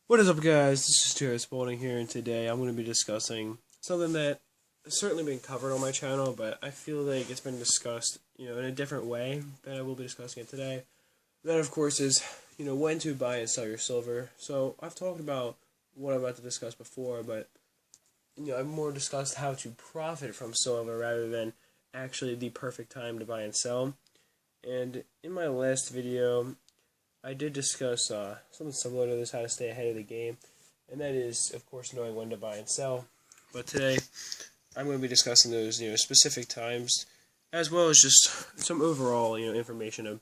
What is up, guys? This is Jared Spalding here, and today I'm going to be discussing something that has certainly been covered on my channel, but I feel like it's been discussed, in a different way than I will be discussing it today. That, of course, is, when to buy and sell your silver. So I've talked about what I'm about to discuss before, but, I've more discussed how to profit from silver rather than actually the perfect time to buy and sell. And in my last video, I did discuss something similar to this, how to stay ahead of the game, and that is, of course, knowing when to buy and sell. But today, I'm going to be discussing those, specific times, as well as just some overall, information of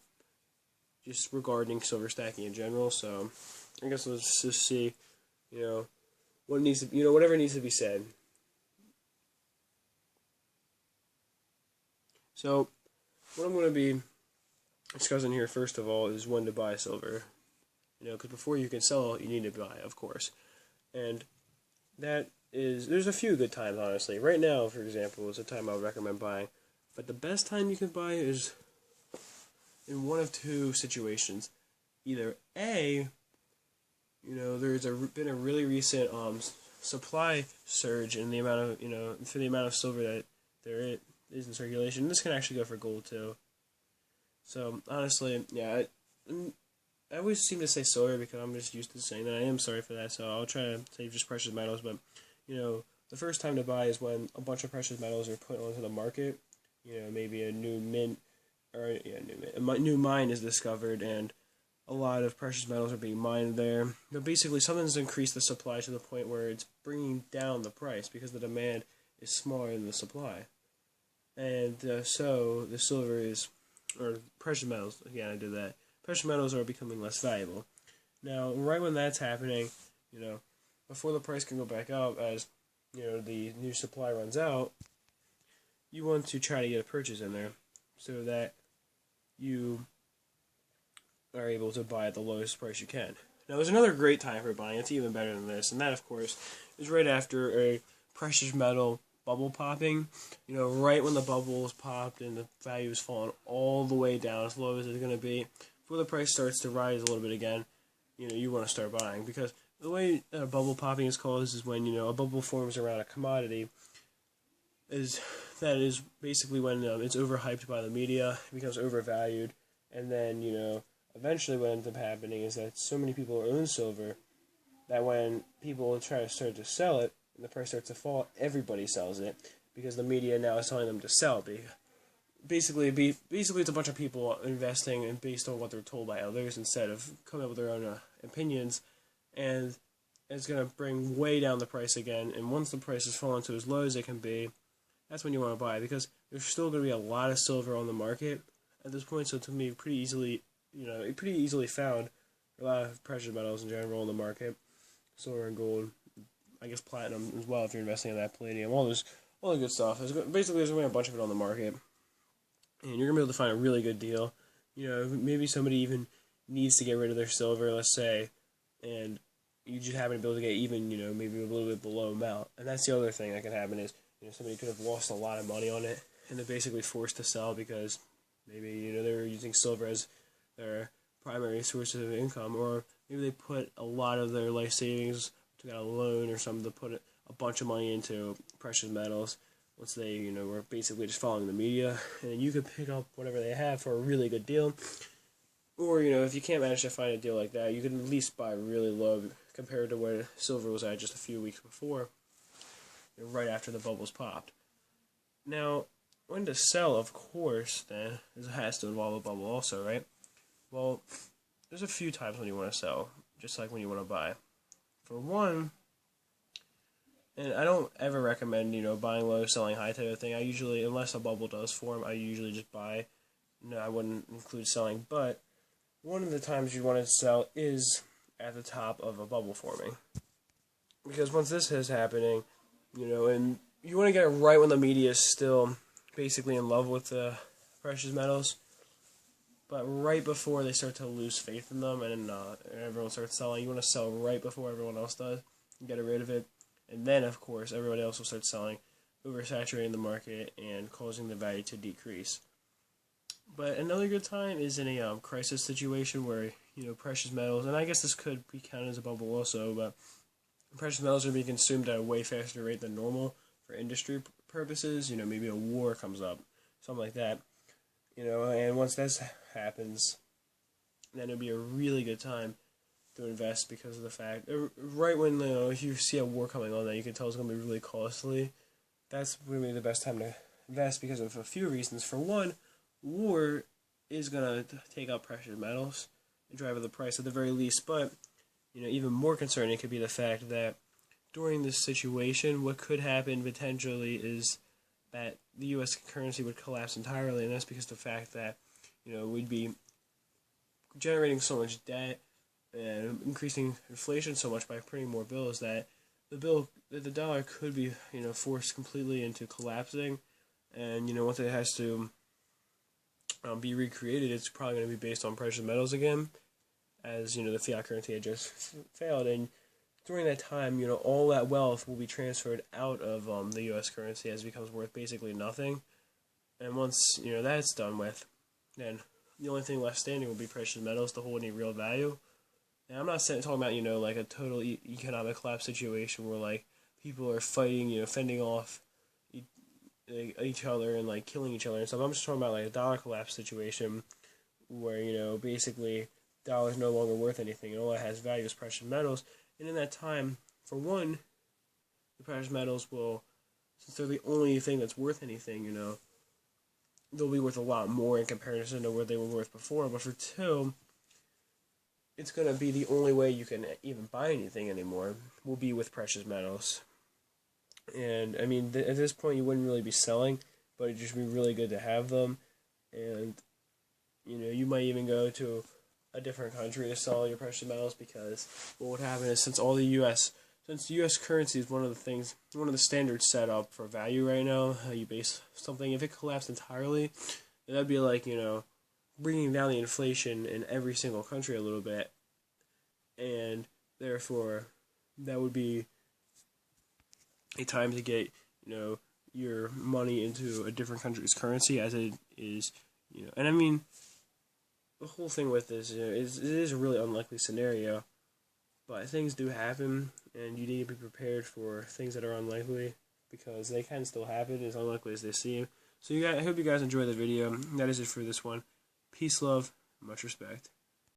just regarding silver stacking in general. So, I guess let's just see, what needs to, whatever needs to be said. So, what I'm going to be discussing here, first of all, is when to buy silver. Because before you can sell, you need to buy, of course. And there's a few good times, honestly. Right now, for example, is a time I would recommend buying. But the best time you can buy is in one of two situations. Either A, been a really recent supply surge in the amount of, for the amount of silver that there is in circulation. This can actually go for gold, too. So, honestly, yeah, I always seem to say silver because I'm just used to saying that. I am sorry for that, so I'll try to say just precious metals. But, the first time to buy is when a bunch of precious metals are put onto the market. Maybe a new mint, or a new mine is discovered, and a lot of precious metals are being mined there. But basically, something's increased the supply to the point where it's bringing down the price because the demand is smaller than the supply. And so, the silver is, or precious metals, again, I did that. Precious metals are becoming less valuable. Now, right when that's happening, before the price can go back up, as, the new supply runs out, you want to try to get a purchase in there so that you are able to buy at the lowest price you can. Now, there's another great time for buying. It's even better than this, and that, of course, is right after a precious metal bubble popping, right when the bubble is popped and the value is falling all the way down as low as it's going to be, before the price starts to rise a little bit again, you want to start buying. Because the way bubble popping is called is when, a bubble forms around a commodity, that is basically when it's overhyped by the media, it becomes overvalued, and then, eventually what ends up happening is that so many people own silver that when people try to start to sell it, and the price starts to fall, everybody sells it because the media now is telling them to sell. Basically, it's a bunch of people investing and based on what they're told by others instead of coming up with their own opinions, and it's going to bring way down the price again. And once the price has fallen to as low as it can be, that's when you want to buy, because there's still going to be a lot of silver on the market at this point. So to me, pretty easily found a lot of precious metals in general on the market, silver and gold. I guess platinum as well if you're investing in that, palladium, all the good stuff. There's going to be a bunch of it on the market, and you're going to be able to find a really good deal. Maybe somebody even needs to get rid of their silver, let's say, and you just happen to be able to get even, maybe a little bit below amount. And that's the other thing that could happen is, somebody could have lost a lot of money on it, and they're basically forced to sell because maybe, they were using silver as their primary source of income, or maybe they put a lot of their life savings, took out a loan or something to put a bunch of money into precious metals once they, were basically just following the media, and then you could pick up whatever they have for a really good deal. Or, if you can't manage to find a deal like that, you can at least buy really low compared to where silver was at just a few weeks before, right after the bubbles popped. Now, when to sell, of course, then, it has to involve a bubble also, right? Well, there's a few times when you want to sell, just like when you want to buy. For one, and I don't ever recommend, buying low, selling high type of thing. I usually, unless a bubble does form, I usually just buy. I wouldn't include selling, but one of the times you want to sell is at the top of a bubble forming. Because once this is happening, and you want to get it right when the media is still basically in love with the precious metals, but right before they start to lose faith in them and everyone starts selling, you want to sell right before everyone else does and get rid of it. And then, of course, everybody else will start selling, oversaturating the market and causing the value to decrease. But another good time is in a crisis situation where precious metals, and I guess this could be counted as a bubble also, but precious metals are being consumed at a way faster rate than normal for industry purposes. Maybe a war comes up, something like that. And once that happens, then it'll be a really good time to invest because of the fact, right when if you see a war coming on that you can tell it's going to be really costly, that's really the best time to invest because of a few reasons. For one, war is going to take up precious metals and drive up the price at the very least, but even more concerning could be the fact that during this situation, what could happen potentially is that the U.S. currency would collapse entirely, and that's because of the fact that we'd be generating so much debt and increasing inflation so much by printing more bills that the dollar could be forced completely into collapsing, and once it has to be recreated, it's probably going to be based on precious metals again, as the fiat currency had just failed. And during that time, all that wealth will be transferred out of the U.S. currency as it becomes worth basically nothing. And once that's done with, then the only thing left standing will be precious metals to hold any real value. And I'm not talking about like a total economic collapse situation where like people are fighting, fending off each other and like killing each other and stuff. I'm just talking about like a dollar collapse situation where basically dollar is no longer worth anything and all it has value is precious metals. And in that time, for one, the precious metals will, since they're the only thing that's worth anything, they'll be worth a lot more in comparison to what they were worth before. But for two, it's going to be the only way you can even buy anything anymore will be with precious metals. And, I mean, at this point, you wouldn't really be selling, but it'd just be really good to have them. And, you might even go to a different country to sell your precious metals because what would happen is since the U.S. currency is one of the standards set up for value right now, how you base something, if it collapsed entirely, that'd be like, bringing down the inflation in every single country a little bit, and therefore that would be a time to get your money into a different country's currency as it is, and I mean the whole thing with this is it is a really unlikely scenario, but things do happen and you need to be prepared for things that are unlikely because they can still happen as unlikely as they seem. So I hope you guys enjoyed the video. That is it for this one. Peace, love, much respect.